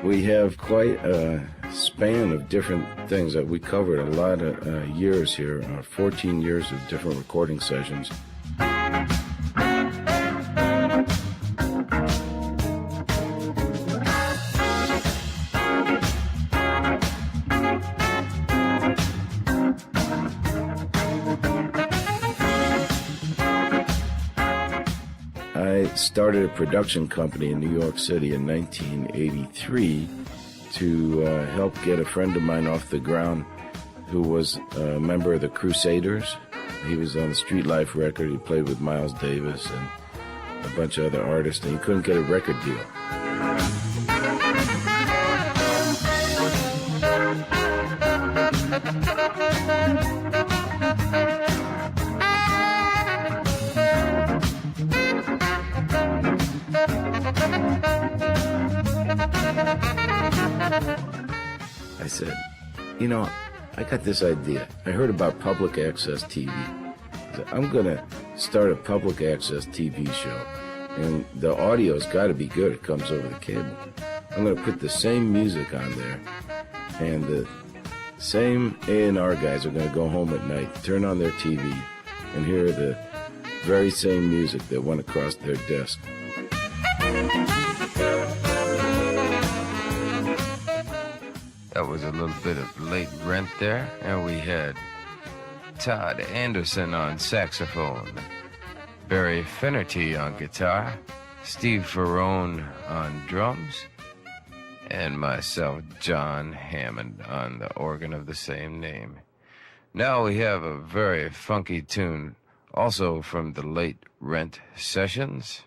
We have quite a span of different things that we covered. A lot of years here, 14 years of different recording sessions. I started a production company in New York City in 1983 to help get a friend of mine off the ground who was a member of the Crusaders. He was on the Street Life record. He played with Miles Davis and a bunch of other artists, and he couldn't get a record deal. I said, you know, I got this idea. I heard about public access TV. I said, I'm going to start a public access TV show. And the audio's got to be good. It comes over the cable. I'm going to put the same music on there. And the same A&R guys are going to go home at night, turn on their TV, and hear the very same music that went across their desk. That was a little bit of late rent there, and we had Todd Anderson on saxophone, Barry Finnerty on guitar, Steve Ferrone on drums, and myself, Jon Hammond, on the organ of the same name. Now we have a very funky tune, also from the late rent sessions.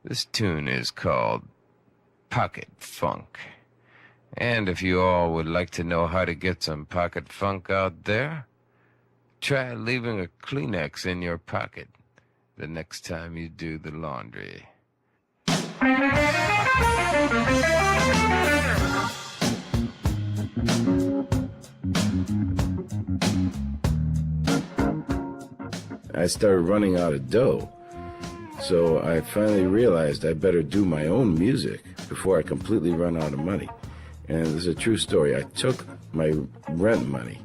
This tune is called Pocket Funk. And if you all would like to know how to get some pocket funk out there, try leaving a Kleenex in your pocket the next time you do the laundry. I started running out of dough, so I finally realized I better do my own music before I completely run out of money. And this is a true story. I took my rent money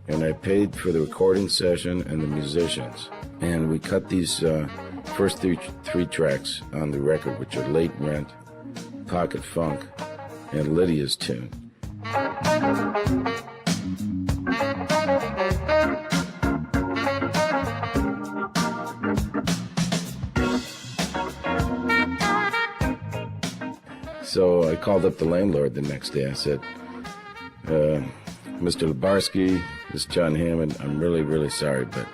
and I paid for the recording session and the musicians. And we cut these first three tracks on the record, which are Late Rent, Pocket Funk, and Lydia's Tune. So I called up the landlord the next day. I said, Mr. Lebarsky, this is Jon Hammond. I'm really, really sorry, but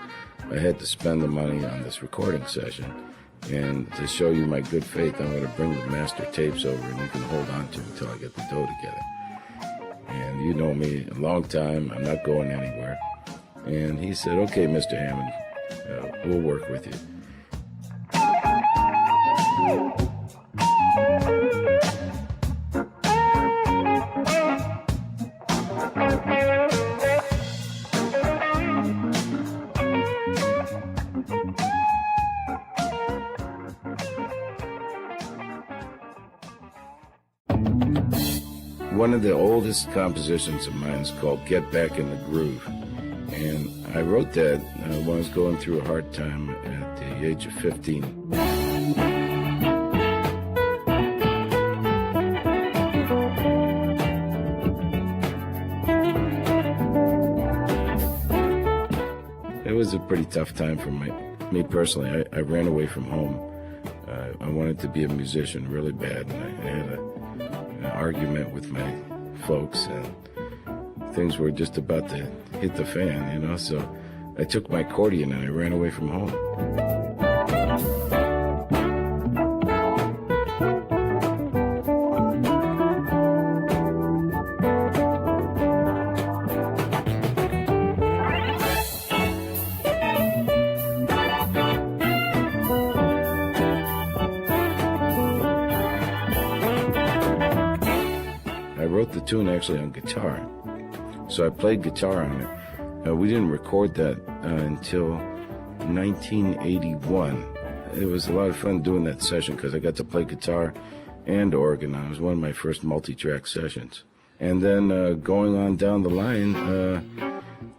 I had to spend the money on this recording session. And to show you my good faith, I'm going to bring the master tapes over and you can hold on to them until I get the dough together. And you know me a long time. I'm not going anywhere. And he said, okay, Mr. Hammond, we'll work with you. One of the oldest compositions of mine is called Get Back in the Groove. And I wrote that when I was going through a hard time at the age of 15. It was a pretty tough time for me personally. I ran away from home. I wanted to be a musician really bad, and I had an argument with my folks, and things were just about to hit the fan, you know, so I took my accordion and I ran away from home. I wrote the tune actually on guitar, so I played guitar on it. We didn't record that until 1981. It was a lot of fun doing that session because I got to play guitar and organ. It was one of my first multi-track sessions. And then going on down the line,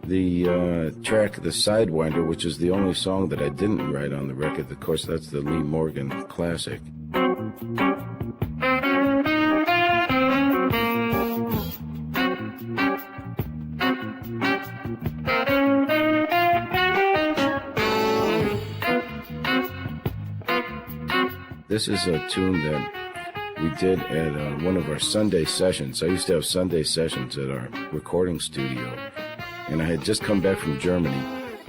the track, The Sidewinder, which is the only song that I didn't write on the record. Of course, that's the Lee Morgan classic. This is a tune that we did at one of our Sunday sessions. I used to have Sunday sessions at our recording studio, and I had just come back from Germany.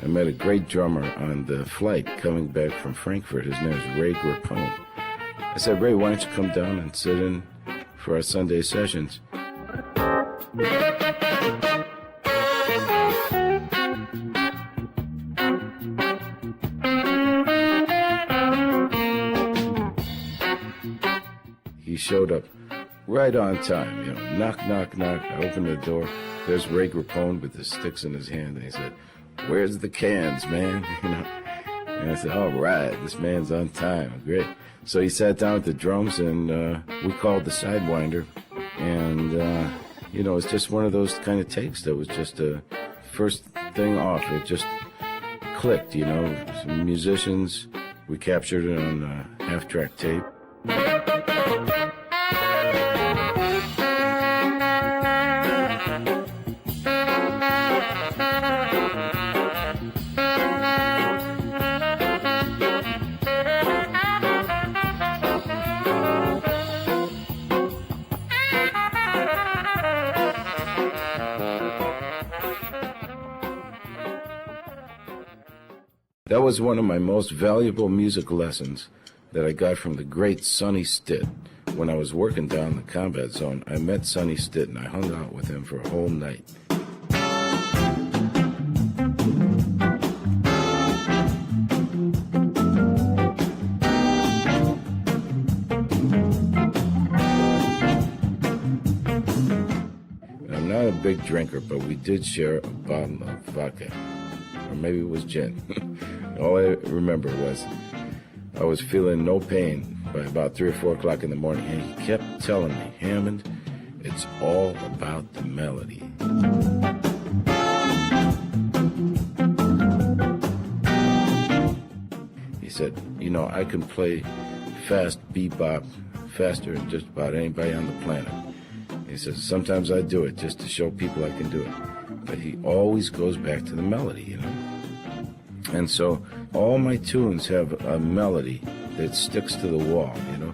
I met a great drummer on the flight coming back from Frankfurt. His name is Ray Grappone. I said, Ray, why don't you come down and sit in for our Sunday sessions? He showed up right on time, you know, knock, knock, knock. I opened the door. There's Ray Grappone with the sticks in his hand, and he said, where's the cans, man? You know, and I said, all right, this man's on time. Great. So he sat down at the drums, and we called The Sidewinder. And, you know, it's just one of those kind of takes that was just a first thing off. It just clicked, you know. Some musicians, we captured it on half-track tape. That was one of my most valuable music lessons that I got from the great Sonny Stitt. When I was working down the combat zone, I met Sonny Stitt, and I hung out with him for a whole night. I'm not a big drinker, but we did share a bottle of vodka. Or maybe it was gin. All I remember was I was feeling no pain by about 3 or 4 o'clock in the morning, and he kept telling me, Hammond, it's all about the melody. He said, you know, I can play fast bebop faster than just about anybody on the planet. He says, sometimes I do it just to show people I can do it. But he always goes back to the melody, you know. And so all my tunes have a melody that sticks to the wall, you know.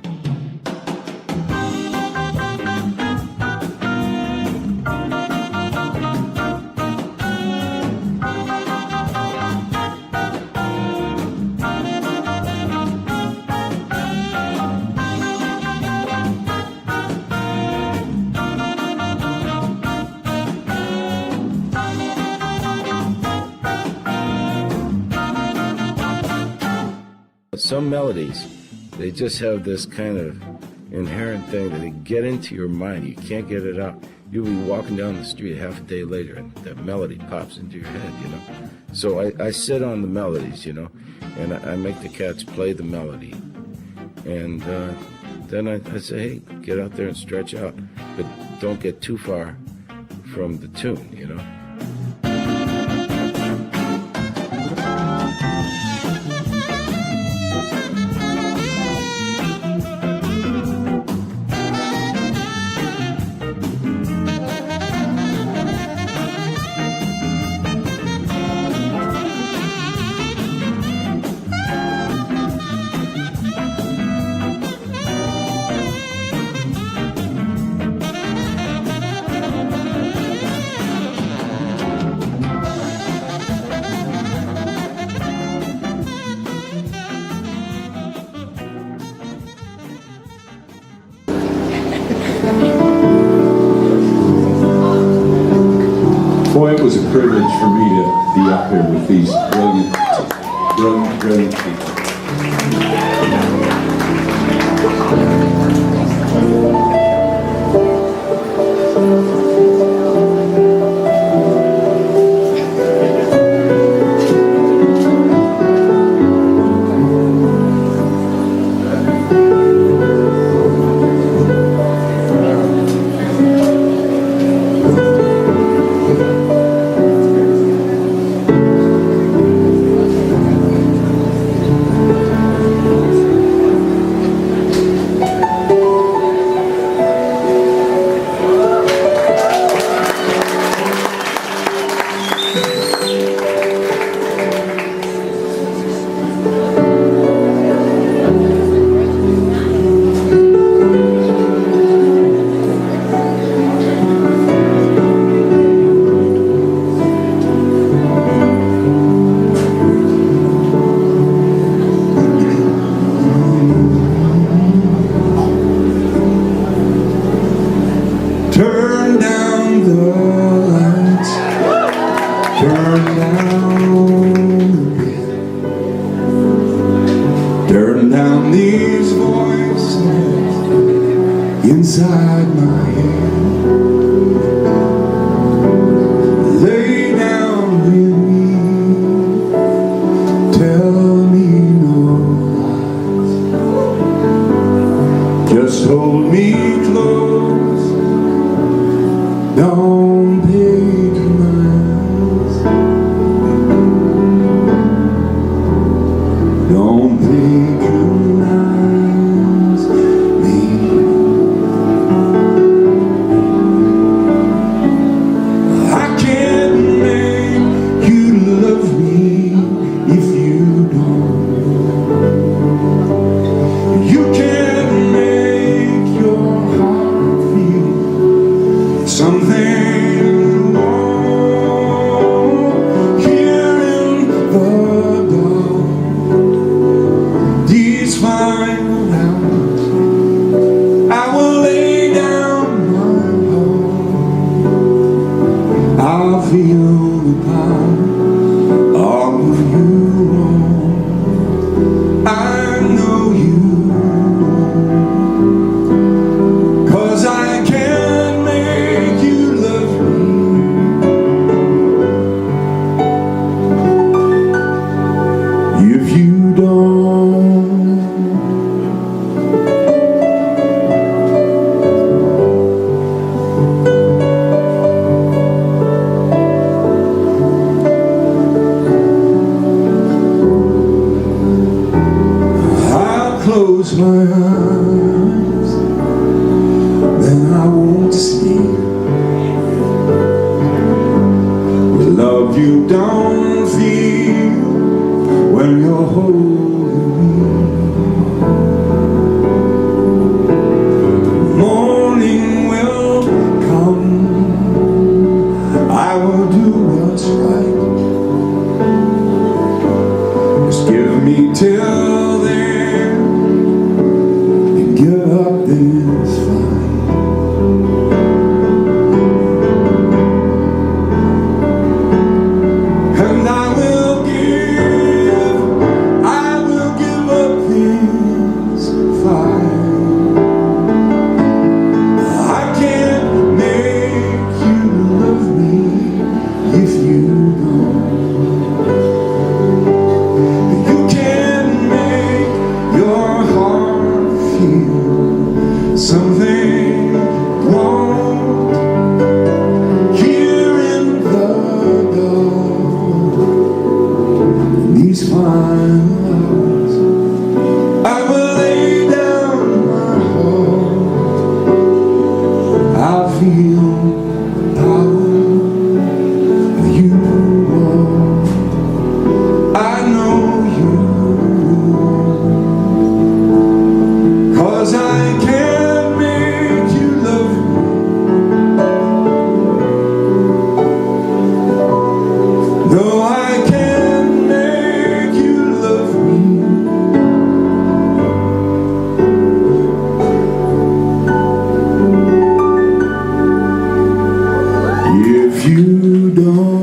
Some melodies, they just have this kind of inherent thing that they get into your mind. You can't get it out. You'll be walking down the street half a day later, and that melody pops into your head, you know. So I sit on the melodies, you know, and I make the cats play the melody. And then I say, hey, get out there and stretch out, but don't get too far from the tune, you know. Boy, it was a privilege for me to be up here with these brilliant people. inside my head. Lay down with me, tell me no lies. Just hold me close, don't patronize. Don't patronize me. I can't make you love me if you don't. You can't make your heart feel something wrong. Here in the dark, these final hours, I will lay down my heart. I'll feel the power of you. I know you, 'cause I can't make you love me if you don't. I'll close my eyes, then I won't sleep. The love you don't feel when you're holding me. Morning will come, I will do what's right. Just give me till then, and give up this fight. And I will give up this fight. I can't make you love me if you don't. You can't make your heart feel something wrong. Here in the dark, these final hours, I will lay down my heart. I feel the power of you. I know you, 'cause I can't make you love me. No, I can't make you love me if you don't.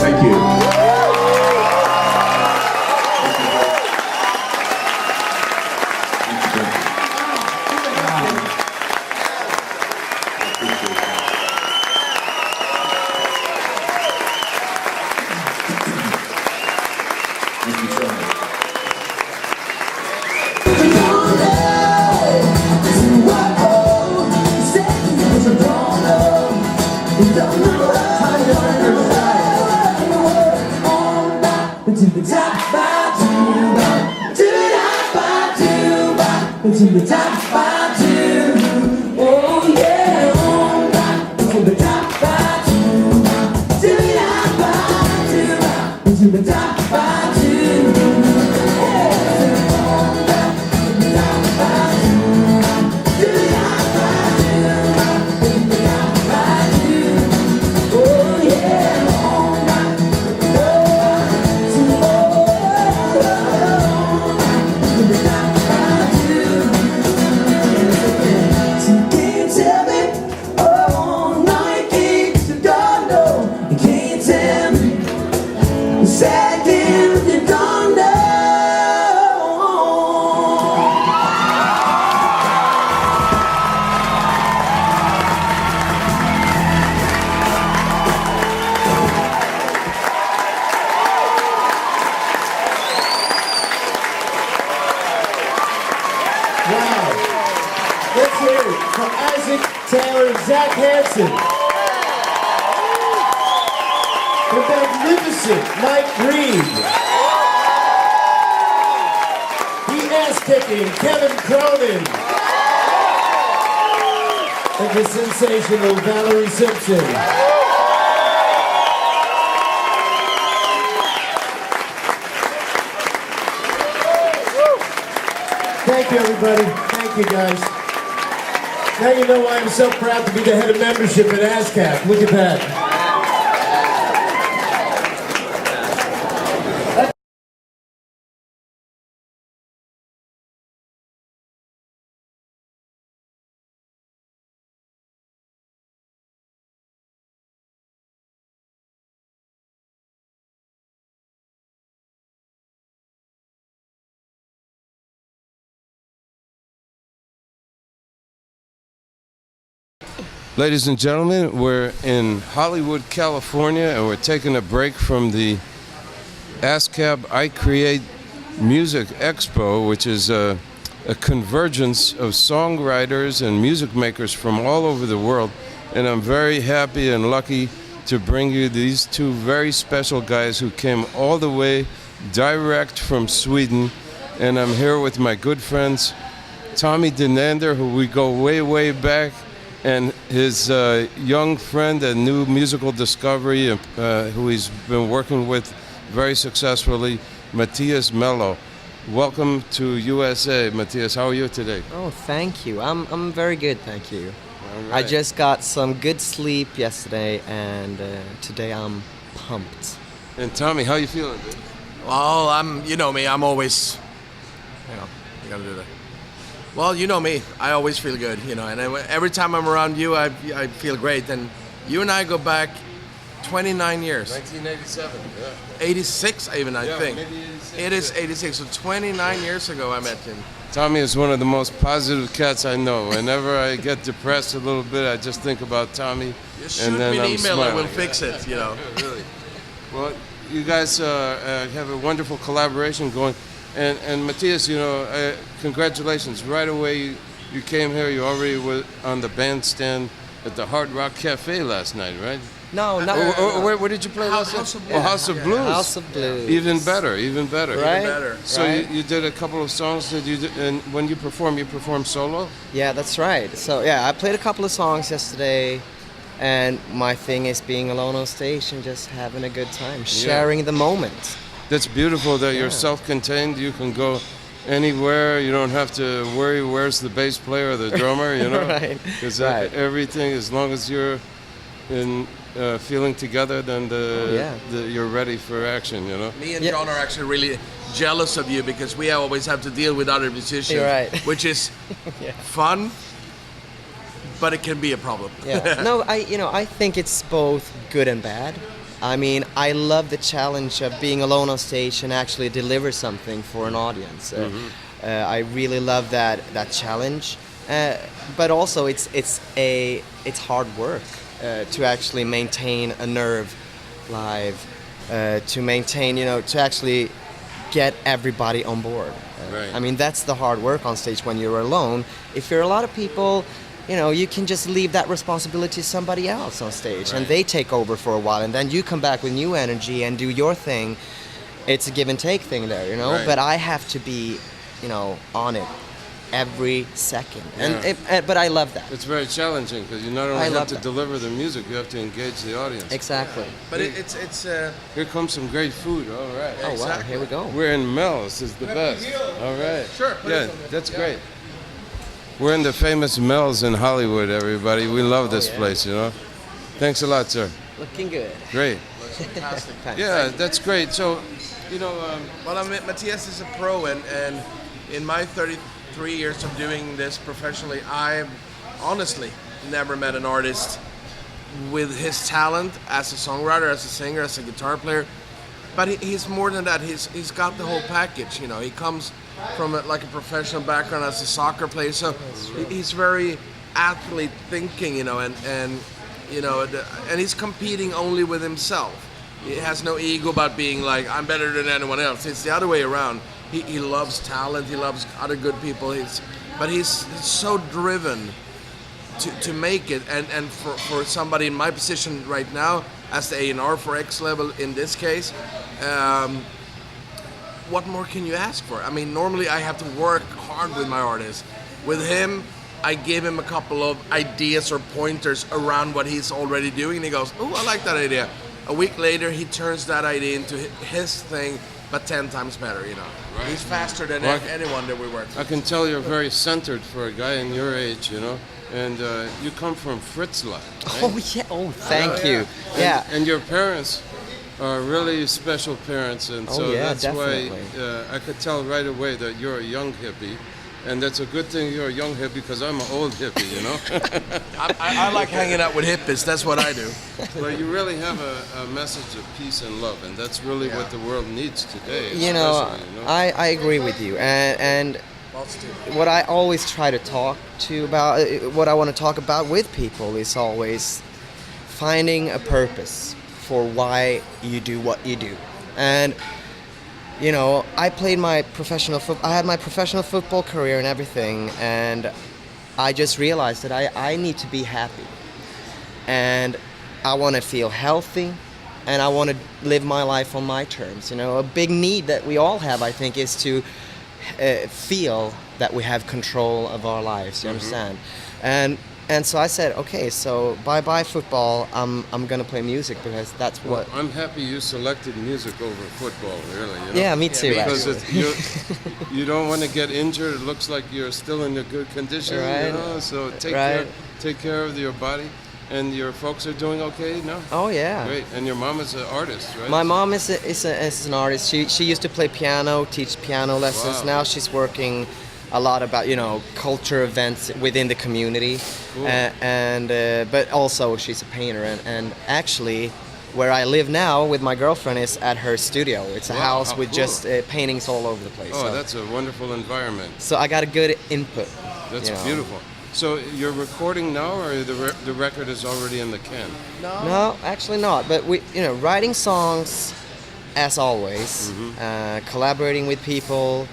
Thank you. Thank you so much. To the top, to the top, oh yeah, to the top, to the top, to the top. cheers for Isaac Taylor and Zach Hansen. The magnificent Mike Reed. The ass-kicking Kevin Cronin. And the sensational Valerie Simpson. Thank you, everybody. Thank you, guys. Now you know why I'm so proud to be the head of membership at ASCAP. Look at that. Ladies and gentlemen, we're in Hollywood, California, and we're taking a break from the ASCAP I Create Music Expo, which is a convergence of songwriters and music makers from all over the world. And I'm very happy and lucky to bring you these two very special guys who came all the way direct from Sweden. And I'm here with my good friends, Tommy Denander, who we go way, way back, and his young friend and new musical discovery, who he's been working with very successfully, Matthias Mello. Welcome to USA, Matthias. How are you today? Oh, thank you. I'm very good, thank you. All I right. just got some good sleep yesterday, and today I'm pumped. And Tommy, how you feeling, dude? Well, you know me, I'm always, you gotta do that. Well, you know me, I always feel good, and every time I'm around you, I feel great. And you and I go back 29 years. 1987, yeah. 86 even, I think. Maybe 86, It is 86, so 29 years ago I met him. Tommy is one of the most positive cats I know. Whenever I get depressed a little bit, I just think about Tommy, Just shoot and then me an I'm email smiling. and we'll fix it, Really. Well, you guys have a wonderful collaboration going. And Matthias, congratulations. Right away, you came here. You already were on the bandstand at the Hard Rock Cafe last night, right? No, not Where did you play last night? House of Oh, Blues. House of Blues. House of Blues. Even better, even better. Right? better. So Right? you did a couple of songs that you did, and when you perform solo? Yeah, that's right. So yeah, I played a couple of songs yesterday, and my thing is being alone on stage and just having a good time, sharing the moment. That's beautiful that you're self-contained. You can go anywhere. You don't have to worry where's the bass player or the drummer, Right. Because Right. everything, as long as you're in feeling together, then you're ready for action, Me and Yeah. John are actually really jealous of you because we always have to deal with other musicians, You're right. which is fun, but it can be a problem. Yeah. No, I think it's both good and bad. I mean, I love the challenge of being alone on stage and actually deliver something for an audience. I really love that challenge, but also it's hard work to actually maintain a nerve live, to maintain, to actually get everybody on board. Right. I mean, that's the hard work on stage when you're alone. If you're a lot of people, you can just leave that responsibility to somebody else on stage, and they take over for a while, and then you come back with new energy and do your thing. It's a give and take thing there, Right. But I have to be, on it every second, Yeah. but I love that. It's very challenging because you not I only have love to that. deliver the music, you have to engage the audience. Exactly. But it's Here comes some great food. All right. Oh wow, Exactly. here we go. We're in Mel's. Is the best. All right. Sure, put Yeah, it on there. that's great. We're in the famous Mel's in Hollywood, everybody. We love this place, Thanks a lot, sir. Looking good. Great. fantastic. Thanks. Yeah, that's great. So, Well, Matthias is a pro, and in my 33 years of doing this professionally, I've honestly never met an artist with his talent as a songwriter, as a singer, as a guitar player. But he's more than that. He's got the whole package. He comes from a professional background as a soccer player, so he's very athlete thinking. And he's competing only with himself. He has no ego about being like, I'm better than anyone else. It's the other way around. He loves talent. He loves other good people. But he's so driven to make it, and for somebody in my position right now as the A&R for X Level in this case, what more can you ask for? I mean, normally I have to work hard with my artist. With him, I give him a couple of ideas or pointers around what he's already doing, and he goes, "Oh, I like that idea." A week later, he turns that idea into his thing, but 10 times better, you know. Right. He's faster than Well, anyone that we work with. I can tell you're very centered for a guy in your age, you know, and you come from Fritzlar, right? Oh yeah. Oh, thank you. Yeah. And your parents are really special parents, and Oh, so yeah, that's definitely. why I could tell right away that you're a young hippie. And that's a good thing you're a young hippie, because I'm an old hippie, you know? I like hanging out with hippies. That's what I do. But you really have a message of peace and love, and that's really what the world needs today. You know, especially, you know? I agree with you, and what I always try to talk to about, what I want to talk about with people is always finding a purpose for why you do what you do. And you know, I played my professional I had my professional football career and everything, and I just realized that I need to be happy, and I want to feel healthy, and I want to live my life on my terms. You know, a big need that we all have, I think, is to feel that we have control of our lives. You understand? And so I said, okay, so bye football. I'm gonna play music, because that's what. Well, I'm happy you selected music over football, really. You know? Yeah, me too. Because actually. you don't want to get injured. It looks like you're still in a good condition, Right. you know. So Right. take care of your body, and your folks are doing okay now. Oh yeah. Great, and your mom is an artist, right? My mom is an artist. She used to play piano, teach piano lessons. Wow. Now she's working a lot about, you know, culture events within the community. Cool. But also she's a painter, and actually where I live now with my girlfriend is at her studio. It's a Wow, house how with cool. just paintings all over the place. Oh, so, that's a wonderful environment. so I got a good input. That's you know. beautiful. So you're recording now, or the record is already in the can? No, actually not. But we, you know, writing songs as always, collaborating with people,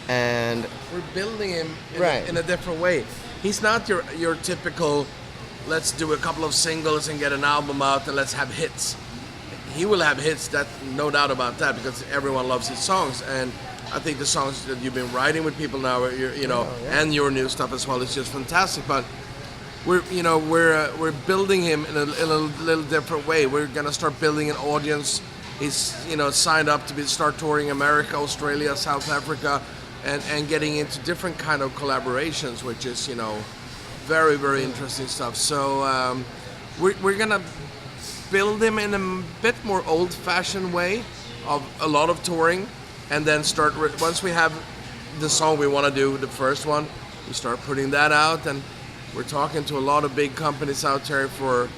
and We're building him Right. in a different way. He's not your typical, let's do a couple of singles and get an album out and let's have hits. He will have hits, that no doubt about that, because everyone loves his songs. And I think the songs that you've been writing with people now, you know, and your new stuff as well, is just fantastic. But we're building him in a little different way. We're gonna start building an audience. He's, you know, signed up to start touring America, Australia, South Africa, and getting into different kind of collaborations, which is, you know, very, very interesting stuff. So we're gonna build him in a bit more old-fashioned way of a lot of touring, and then start once we have the song we want to do, the first one, we start putting that out, and we're talking to a lot of big companies out there for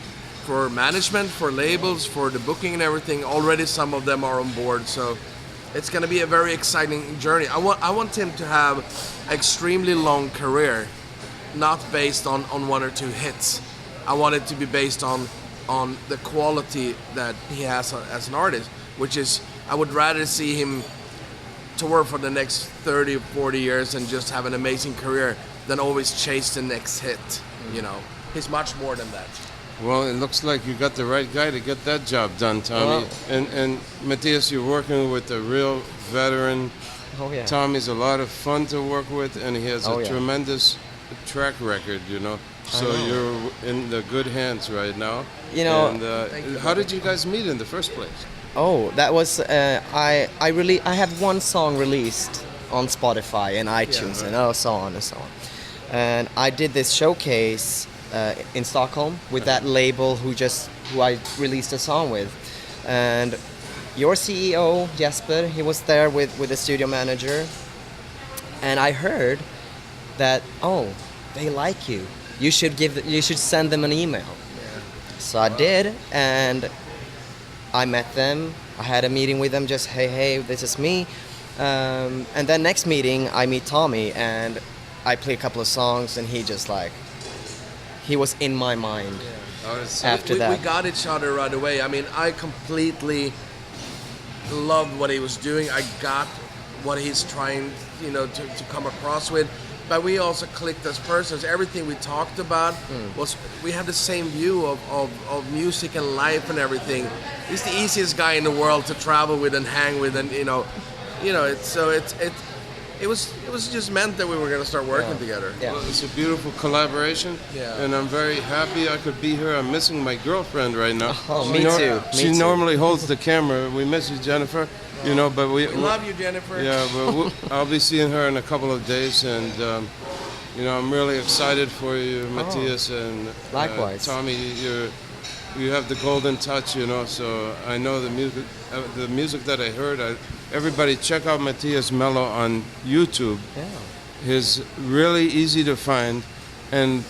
management, for labels, for the booking and everything. Already some of them are on board, so it's going to be a very exciting journey. I want him to have extremely long career, not based on one or two hits. I want it to be based on the quality that he has as an artist, which is, I would rather see him tour for the next 30 or 40 years and just have an amazing career than always chase the next hit, you know. He's much more than that. Well, it looks like you got the right guy to get that job done, Tommy. Well, and Matthias, you're working with a real veteran. oh yeah. Tommy's a lot of fun to work with, and he has Oh, a yeah. tremendous track record, you know. So know. you're in the good hands right now. You know- And how did you guys meet in the first place? Oh, that was I had one song released on Spotify and iTunes, and so on and so on. And I did this showcase in Stockholm with that label who I released a song with, and your CEO Jesper, he was there with the studio manager, and I heard that, oh, they like you. You should send them an email. So I did, and I met them. I had a meeting with them, just, hey, this is me. And then next meeting, I meet Tommy, and I play a couple of songs, and he was in my mind after we that. got each other right away. I mean, I completely loved what he was doing. I got what he's trying, you know, to come across with. but we also clicked as persons. Everything we talked about was, we had the same view of music and life and everything. He's the easiest guy in the world to travel with and hang with, and it was just meant that we were going to start working together. Yeah. Well, it's a beautiful collaboration, Yeah. and I'm very happy I could be here. I'm missing my girlfriend right now. Oh, me too. She Me too. normally holds the camera. We miss you, Jennifer. But We love you, Jennifer. Yeah, but I'll be seeing her in a couple of days, and I'm really excited for you, Matthias, and Likewise. Tommy. You have the golden touch, So I know the music that I heard. Everybody, check out Matthias Mello on YouTube. Yeah. He's really easy to find, and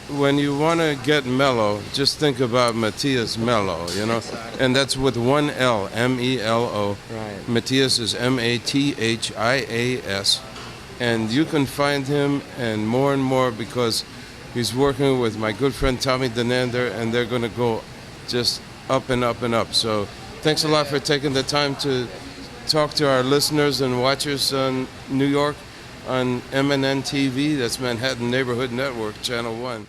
when you want to get mellow, just think about Matthias Mello, and that's with one L, M-E-L-O. Right. Matthias is Mathias, and you can find him and more because he's working with my good friend Tommy Denander, and they're going to go just up and up and up. So thanks a lot for taking the time to talk to our listeners and watchers in New York on MNN TV. That's Manhattan Neighborhood Network, Channel 1.